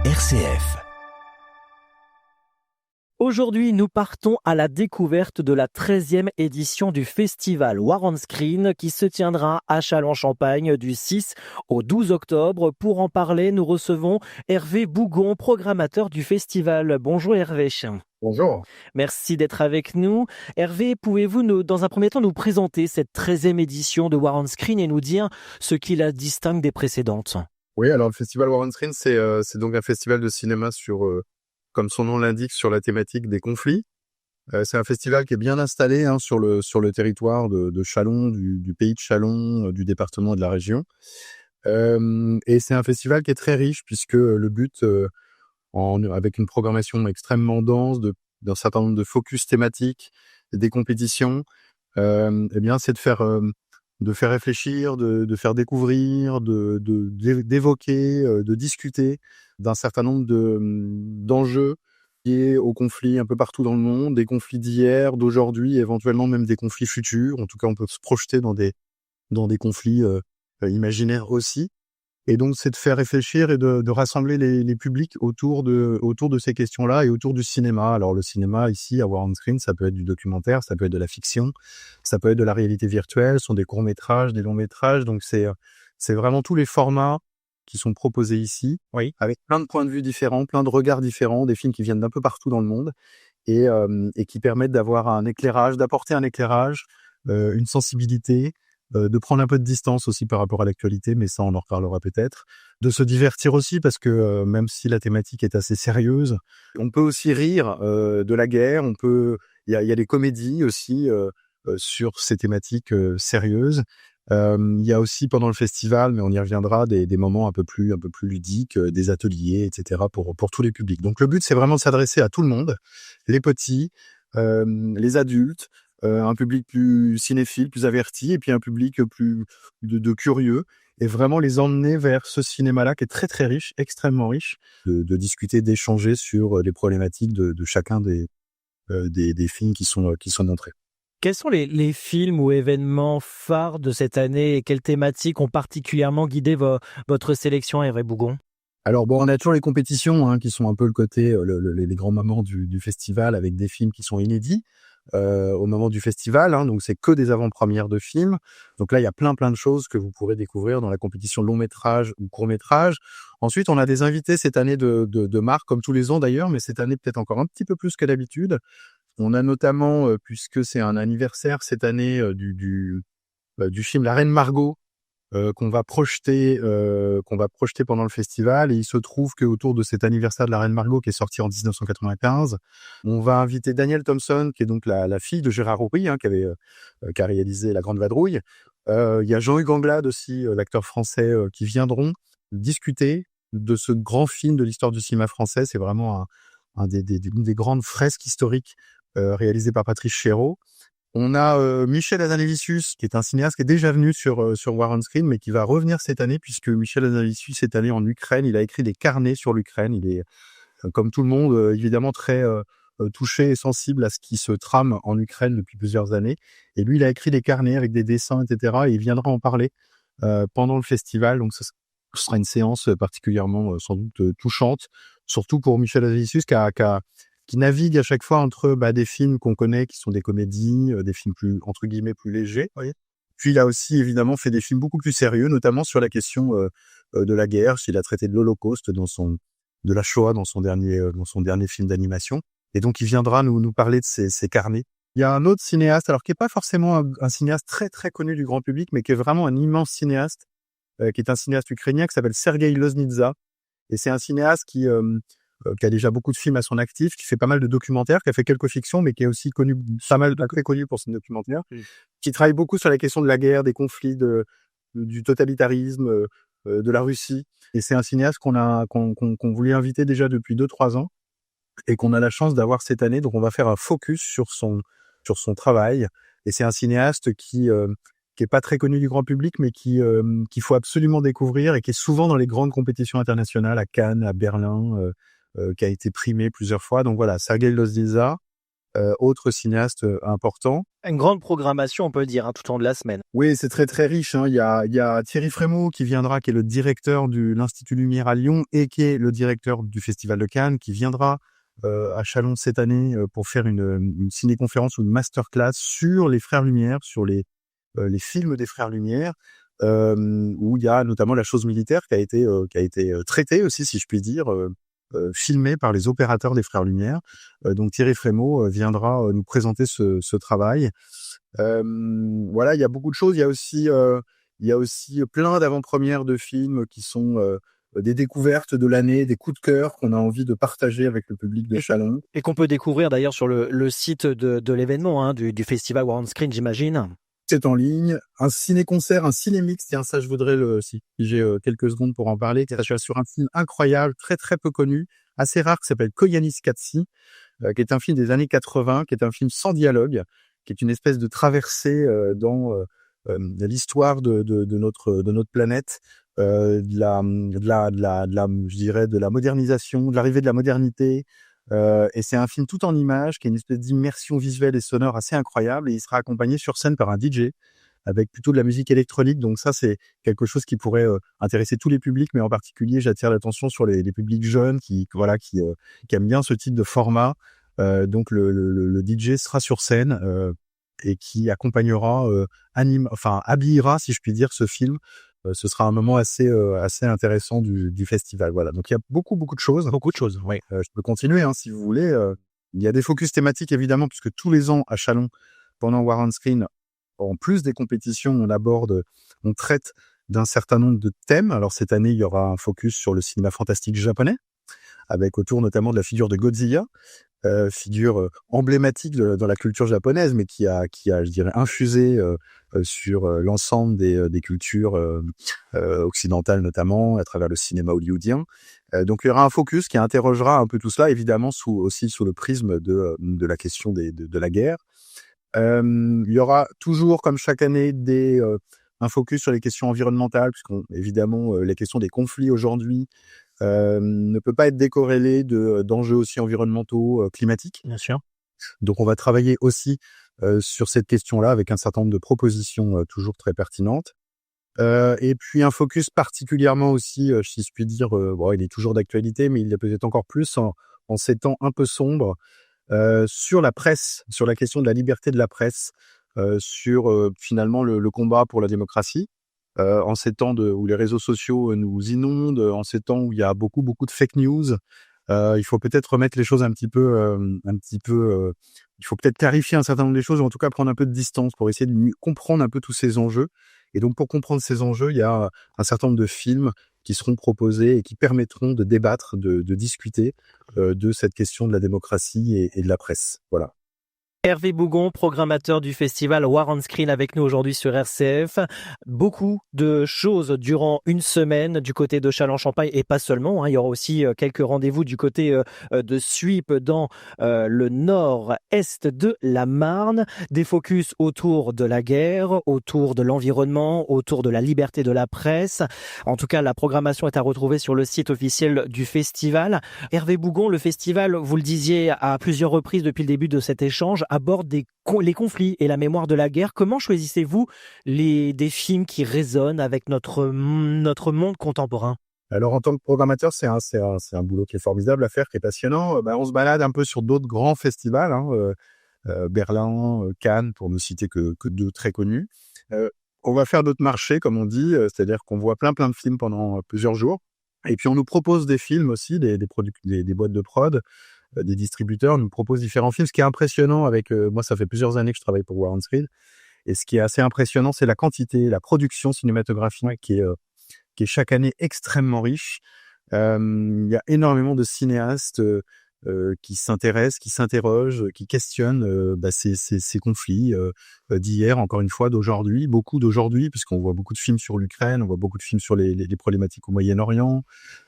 RCF. Aujourd'hui, nous partons à la découverte de la 13e édition du festival War on Screen qui se tiendra à Châlons-Champagne du 6 au 12 octobre. Pour en parler, nous recevons Hervé Bougon, programmateur du festival. Bonjour Hervé. Bonjour. Merci d'être avec nous. Hervé, pouvez-vous dans un premier temps nous présenter cette 13e édition de War on Screen et nous dire ce qui la distingue des précédentes? Oui, alors le festival War on Screen, c'est donc un festival de cinéma sur, comme son nom l'indique, sur la thématique des conflits. C'est un festival qui est bien installé sur le territoire de Châlons, du pays de Châlons, du département et de la région. Et c'est un festival qui est très riche puisque le but, avec une programmation extrêmement dense, d'un certain nombre de focus thématiques, des compétitions, eh bien, c'est de faire réfléchir, de faire découvrir, d'évoquer, de discuter d'un certain nombre d'enjeux liés aux conflits un peu partout dans le monde, des conflits d'hier, d'aujourd'hui, éventuellement même des conflits futurs. En tout cas, on peut se projeter dans des conflits imaginaires aussi. Et donc, c'est de faire réfléchir et de rassembler les publics autour de ces questions-là et autour du cinéma. Alors, le cinéma, ici, à War on Screen, ça peut être du documentaire, ça peut être de la fiction, ça peut être de la réalité virtuelle, ce sont des courts-métrages, des longs-métrages. Donc, c'est vraiment tous les formats qui sont proposés ici, Oui. avec plein de points de vue différents, plein de regards différents, des films qui viennent d'un peu partout dans le monde et qui permettent d'avoir un éclairage, d'apporter un éclairage, une sensibilité, de prendre un peu de distance aussi par rapport à l'actualité, mais ça on en reparlera peut-être, de se divertir aussi parce que même si la thématique est assez sérieuse, on peut aussi rire de la guerre, il y a des comédies aussi sur ces thématiques sérieuses. Il y a aussi pendant le festival, mais on y reviendra, des moments un peu plus ludiques, des ateliers, etc. pour tous les publics. Donc le but c'est vraiment de s'adresser à tout le monde, les petits, les adultes, un public plus cinéphile, plus averti, et puis un public plus de curieux, et vraiment les emmener vers ce cinéma-là qui est très très riche, extrêmement riche, de discuter, d'échanger sur les problématiques de chacun des films qui sont montrés. Quels sont les films ou événements phares de cette année et quelles thématiques ont particulièrement guidé votre sélection, Hervé Bougon? Alors bon, on a toujours les compétitions qui sont un peu le côté, les grands moments du festival, avec des films qui sont inédits au moment du festival, donc c'est que des avant-premières de films. Donc là, il y a plein de choses que vous pourrez découvrir dans la compétition long métrage ou court métrage. Ensuite, on a des invités cette année de marque, comme tous les ans d'ailleurs, mais cette année peut-être encore un petit peu plus que d'habitude. On a notamment, puisque c'est un anniversaire cette année, du film La Reine Margot, qu'on va projeter pendant le festival. Et il se trouve qu'autour de cet anniversaire de la Reine Margot, qui est sorti en 1995, on va inviter Danielle Thompson, qui est donc la fille de Gérard Houry, qui a réalisé La Grande Vadrouille. Il y a Jean-Hugues Anglade aussi, l'acteur français, qui viendront discuter de ce grand film de l'histoire du cinéma français. C'est vraiment une des grandes fresques historiques réalisées par Patrice Chéreau. On a Michel Hazanavicius, qui est un cinéaste qui est déjà venu sur War on Screen, mais qui va revenir cette année, puisque Michel Hazanavicius est allé en Ukraine. Il a écrit des carnets sur l'Ukraine. Il est, comme tout le monde, évidemment très touché et sensible à ce qui se trame en Ukraine depuis plusieurs années. Et lui, il a écrit des carnets avec des dessins, etc. Et il viendra en parler pendant le festival. Donc, ce sera une séance particulièrement, sans doute, touchante, surtout pour Michel Hazanavicius, qui navigue à chaque fois entre des films qu'on connaît, qui sont des comédies, des films plus, entre guillemets, plus légers. Oui. Puis il a aussi évidemment fait des films beaucoup plus sérieux, notamment sur la question de la guerre. Il a traité de l'Holocauste de la Shoah dans son dernier film d'animation. Et donc il viendra nous parler de ses carnets. Il y a un autre cinéaste, alors qui est pas forcément un cinéaste très très connu du grand public, mais qui est vraiment un immense cinéaste, qui est un cinéaste ukrainien qui s'appelle Sergueï Loznitsa. Et c'est un cinéaste qui a déjà beaucoup de films à son actif, qui fait pas mal de documentaires, qui a fait quelques fictions, mais qui est aussi très connu pour ses documentaires, qui travaille beaucoup sur la question de la guerre, des conflits, du totalitarisme, de la Russie. Et c'est un cinéaste qu'on voulait inviter déjà depuis 2-3 ans, et qu'on a la chance d'avoir cette année. Donc on va faire un focus sur son travail. Et c'est un cinéaste qui est pas très connu du grand public, mais qu'il faut absolument découvrir, et qui est souvent dans les grandes compétitions internationales, à Cannes, à Berlin, qui a été primé plusieurs fois. Donc voilà, Sergueï Loznitsa, autre cinéaste important. Une grande programmation, on peut le dire, hein, tout au long de la semaine. Oui, c'est très, très riche, hein. Il y a Thierry Frémaux qui viendra, qui est le directeur de l'Institut Lumière à Lyon et qui est le directeur du Festival de Cannes, qui viendra à Chalon cette année pour faire une ciné-conférence ou une masterclass sur les Frères Lumière, sur les films des Frères Lumière, où il y a notamment La Chose militaire qui a été traitée aussi, si je puis dire, filmée par les opérateurs des Frères Lumière. Donc Thierry Frémaux viendra nous présenter ce travail. Voilà, il y a beaucoup de choses. Il y a aussi plein d'avant-premières de films qui sont des découvertes de l'année, des coups de cœur qu'on a envie de partager avec le public de Chalon. Et qu'on peut découvrir d'ailleurs sur le site de l'événement, hein, du festival War on Screen, j'imagine. C'est en ligne, un ciné-concert, un ciné-mix. Tiens, ça, je voudrais si j'ai quelques secondes pour en parler. Ça se passe sur un film incroyable, très très peu connu, assez rare, qui s'appelle Koyanis Katsi, qui est un film des années 80, qui est un film sans dialogue, qui est une espèce de traversée dans l'histoire de notre planète, je dirais, de la modernisation, de l'arrivée de la modernité. Et c'est un film tout en images, qui est une espèce d'immersion visuelle et sonore assez incroyable. Et il sera accompagné sur scène par un DJ avec plutôt de la musique électronique. Donc ça, c'est quelque chose qui pourrait intéresser tous les publics, mais en particulier, j'attire l'attention sur les publics jeunes qui aiment bien ce type de format. Donc le DJ sera sur scène et qui accompagnera, habillera, si je puis dire, ce film. Ce sera un moment assez intéressant du festival. Voilà. Donc il y a beaucoup de choses. Beaucoup de choses, oui. Je peux continuer si vous voulez. Il y a des focus thématiques évidemment, puisque tous les ans à Chalon, pendant War on Screen, en plus des compétitions, on traite d'un certain nombre de thèmes. Alors cette année, il y aura un focus sur le cinéma fantastique japonais, avec autour notamment de la figure de Godzilla, figure emblématique dans la culture japonaise, mais qui a, je dirais, infusé sur l'ensemble des cultures occidentales, notamment à travers le cinéma hollywoodien. Donc il y aura un focus qui interrogera un peu tout cela, évidemment aussi sous le prisme de la question de la guerre. Il y aura toujours, comme chaque année, un focus sur les questions environnementales, puisqu'évidemment la question des conflits aujourd'hui ne peut pas être décorrélée d'enjeux aussi environnementaux, climatiques. Bien sûr. Donc on va travailler aussi sur cette question-là avec un certain nombre de propositions toujours très pertinentes. Et puis un focus particulièrement aussi, si je puis dire, il est toujours d'actualité, mais il est peut-être encore plus en ces temps un peu sombres, sur la presse, sur la question de la liberté de la presse, sur finalement le combat pour la démocratie. En ces temps où les réseaux sociaux nous inondent, en ces temps où il y a beaucoup de fake news, il faut peut-être remettre les choses il faut peut-être clarifier un certain nombre de choses, ou en tout cas prendre un peu de distance pour essayer de mieux comprendre un peu tous ces enjeux. Et donc pour comprendre ces enjeux, il y a un certain nombre de films qui seront proposés et qui permettront de débattre, de discuter de cette question de la démocratie et de la presse. Voilà. Hervé Bougon, programmateur du festival War on Screen avec nous aujourd'hui sur RCF. Beaucoup de choses durant une semaine du côté de Châlons-Champagne et pas seulement. Il y aura aussi quelques rendez-vous du côté de Suippes dans le nord-est de la Marne. Des focus autour de la guerre, autour de l'environnement, autour de la liberté de la presse. En tout cas, la programmation est à retrouver sur le site officiel du festival. Hervé Bougon, le festival, vous le disiez à plusieurs reprises depuis le début de cet échange, aborde les conflits et la mémoire de la guerre. Comment choisissez-vous des films qui résonnent avec notre monde contemporain? Alors en tant que programmateur, c'est un boulot qui est formidable à faire, qui est passionnant. On se balade un peu sur d'autres grands festivals, Berlin, Cannes, pour ne citer que deux très connus. On va faire d'autres marchés, comme on dit, c'est-à-dire qu'on voit plein de films pendant plusieurs jours. Et puis on nous propose des films aussi, des boîtes de prod, des distributeurs nous proposent différents films. Ce qui est impressionnant moi, ça fait plusieurs années que je travaille pour War on Screen, et ce qui est assez impressionnant, c'est la quantité, la production cinématographique qui est chaque année extrêmement riche. Il y a énormément de cinéastes qui s'intéressent, qui s'interrogent, qui questionnent ces conflits d'hier, encore une fois, d'aujourd'hui, beaucoup d'aujourd'hui, puisqu'on voit beaucoup de films sur l'Ukraine, on voit beaucoup de films sur les problématiques au Moyen-Orient.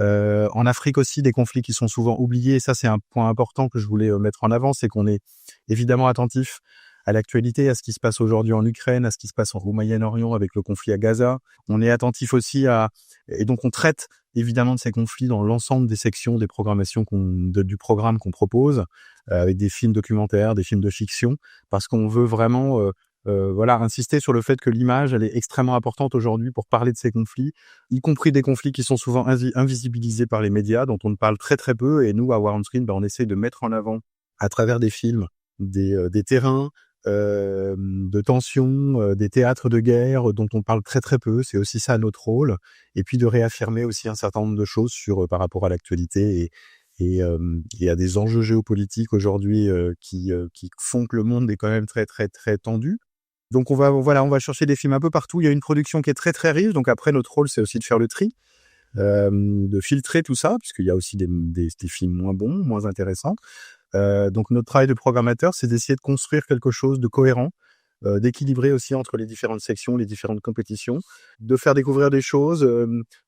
En Afrique aussi, des conflits qui sont souvent oubliés. Et ça, c'est un point important que je voulais mettre en avant, c'est qu'on est évidemment attentif à l'actualité, à ce qui se passe aujourd'hui en Ukraine, à ce qui se passe au Moyen-Orient avec le conflit à Gaza. On est attentif aussi et donc on traite évidemment de ces conflits dans l'ensemble des sections des programmations du programme qu'on propose, avec des films documentaires, des films de fiction, parce qu'on veut vraiment insister sur le fait que l'image, elle est extrêmement importante aujourd'hui pour parler de ces conflits, y compris des conflits qui sont souvent invisibilisés par les médias, dont on ne parle très très peu. Et nous, à War on Screen, on essaie de mettre en avant, à travers des films, des terrains de tension, des théâtres de guerre dont on parle très très peu. C'est aussi ça notre rôle. Et puis de réaffirmer aussi un certain nombre de choses par rapport à l'actualité et à des enjeux géopolitiques aujourd'hui qui font que le monde est quand même très très très tendu. Donc on va chercher des films un peu partout. Il y a une production qui est très très riche. Donc après, notre rôle, c'est aussi de faire le tri, de filtrer tout ça, puisqu'il y a aussi des films moins bons, moins intéressants. Donc notre travail de programmateur, c'est d'essayer de construire quelque chose de cohérent, d'équilibrer aussi entre les différentes sections, les différentes compétitions, de faire découvrir des choses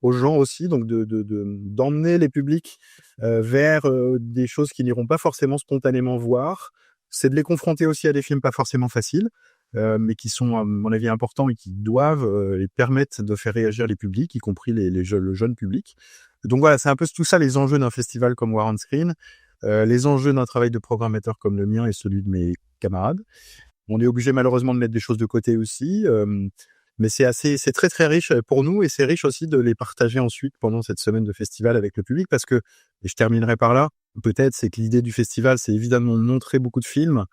aux gens aussi, donc d'emmener les publics vers des choses qu'ils n'iront pas forcément spontanément voir. C'est de les confronter aussi à des films pas forcément faciles, mais qui sont, à mon avis, importants et qui doivent les permettre de faire réagir les publics, y compris le jeune public. Donc voilà, c'est un peu tout ça les enjeux d'un festival comme War on Screen, les enjeux d'un travail de programmateur comme le mien et celui de mes camarades. On est obligé malheureusement de mettre des choses de côté aussi, mais c'est très très riche pour nous, et c'est riche aussi de les partager ensuite pendant cette semaine de festival avec le public, parce que, et je terminerai par là, peut-être, c'est que l'idée du festival, c'est évidemment de montrer beaucoup de films,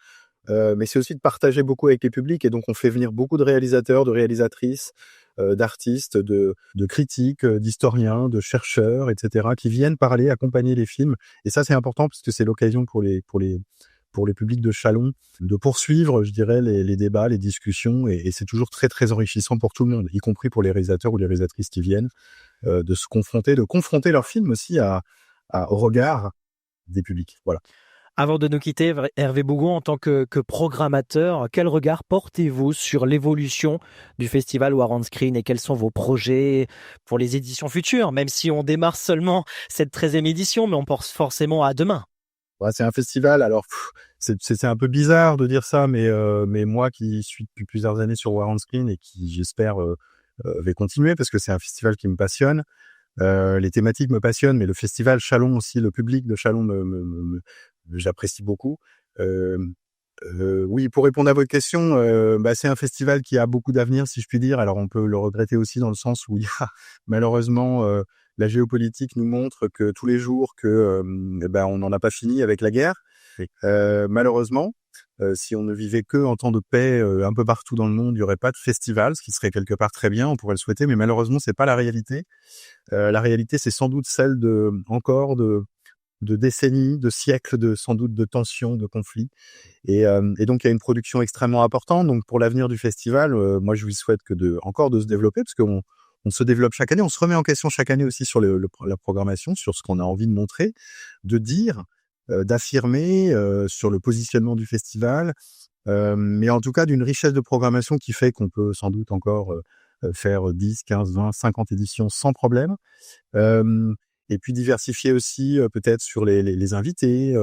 mais c'est aussi de partager beaucoup avec les publics, et donc on fait venir beaucoup de réalisateurs, de réalisatrices, d'artistes, de critiques, d'historiens, de chercheurs, etc., qui viennent parler, accompagner les films. Et ça, c'est important parce que c'est l'occasion pour les publics de Châlons de poursuivre, je dirais, les débats, les discussions, et c'est toujours très très enrichissant pour tout le monde, y compris pour les réalisateurs ou les réalisatrices qui viennent, de confronter leurs films aussi au regard des publics. Voilà. Avant de nous quitter, Hervé Bougon, en tant que programmateur, quel regard portez-vous sur l'évolution du festival War on Screen et quels sont vos projets pour les éditions futures, même si on démarre seulement cette 13e édition, mais on pense forcément à demain? Ouais, c'est un festival, alors c'est un peu bizarre de dire ça, mais moi qui suis depuis plusieurs années sur War on Screen et qui, j'espère, vais continuer, parce que c'est un festival qui me passionne. Les thématiques me passionnent, mais le festival Châlons aussi, le public de Châlons j'apprécie beaucoup. Oui, pour répondre à votre question, c'est un festival qui a beaucoup d'avenir, si je puis dire. Alors on peut le regretter aussi dans le sens où il y a malheureusement la géopolitique nous montre que tous les jours on n'en a pas fini avec la guerre. Oui. Malheureusement, si on ne vivait que en temps de paix un peu partout dans le monde, il y aurait pas de festival, ce qui serait quelque part très bien, on pourrait le souhaiter, mais malheureusement c'est pas la réalité. La réalité, c'est sans doute celle de décennies, de siècles, sans doute de tensions, de conflits. Et donc, il y a une production extrêmement importante. Donc, pour l'avenir du festival, moi, je lui souhaite encore de se développer, parce qu'on se développe chaque année. On se remet en question chaque année aussi sur la programmation, sur ce qu'on a envie de montrer, de dire, d'affirmer sur le positionnement du festival. Mais en tout cas, d'une richesse de programmation qui fait qu'on peut sans doute encore faire 10, 15, 20, 50 éditions sans problème. Et puis diversifier aussi peut-être sur les invités,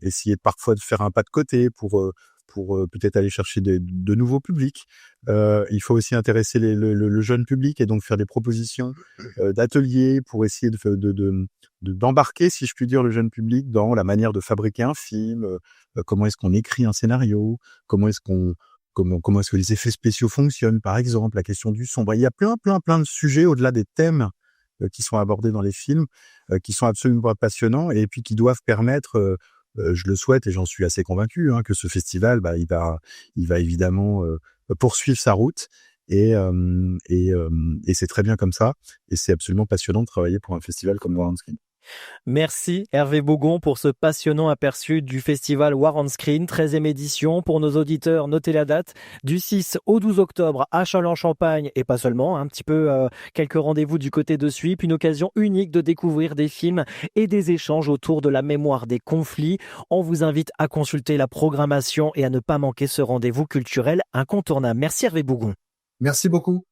essayer parfois de faire un pas de côté pour peut-être aller chercher de nouveaux publics. Il faut aussi intéresser le jeune public, et donc faire des propositions d'ateliers pour essayer d'embarquer, si je puis dire, le jeune public dans la manière de fabriquer un film, comment est-ce qu'on écrit un scénario, comment est-ce que les effets spéciaux fonctionnent, par exemple, la question du son. Il y a plein de sujets au-delà des thèmes qui sont abordés dans les films, qui sont absolument passionnants, et puis qui doivent permettre, je le souhaite et j'en suis assez convaincu, que ce festival, il va évidemment poursuivre sa route, et c'est très bien comme ça, et c'est absolument passionnant de travailler pour un festival comme War on Screen. Merci Hervé Bougon pour ce passionnant aperçu du festival War on Screen, 13e édition. Pour nos auditeurs, notez la date, du 6 au 12 octobre à Châlons-en-Champagne, et pas seulement, un petit peu quelques rendez-vous du côté de Suippes, une occasion unique de découvrir des films et des échanges autour de la mémoire des conflits. On vous invite à consulter la programmation et à ne pas manquer ce rendez-vous culturel incontournable. Merci Hervé Bougon. Merci beaucoup.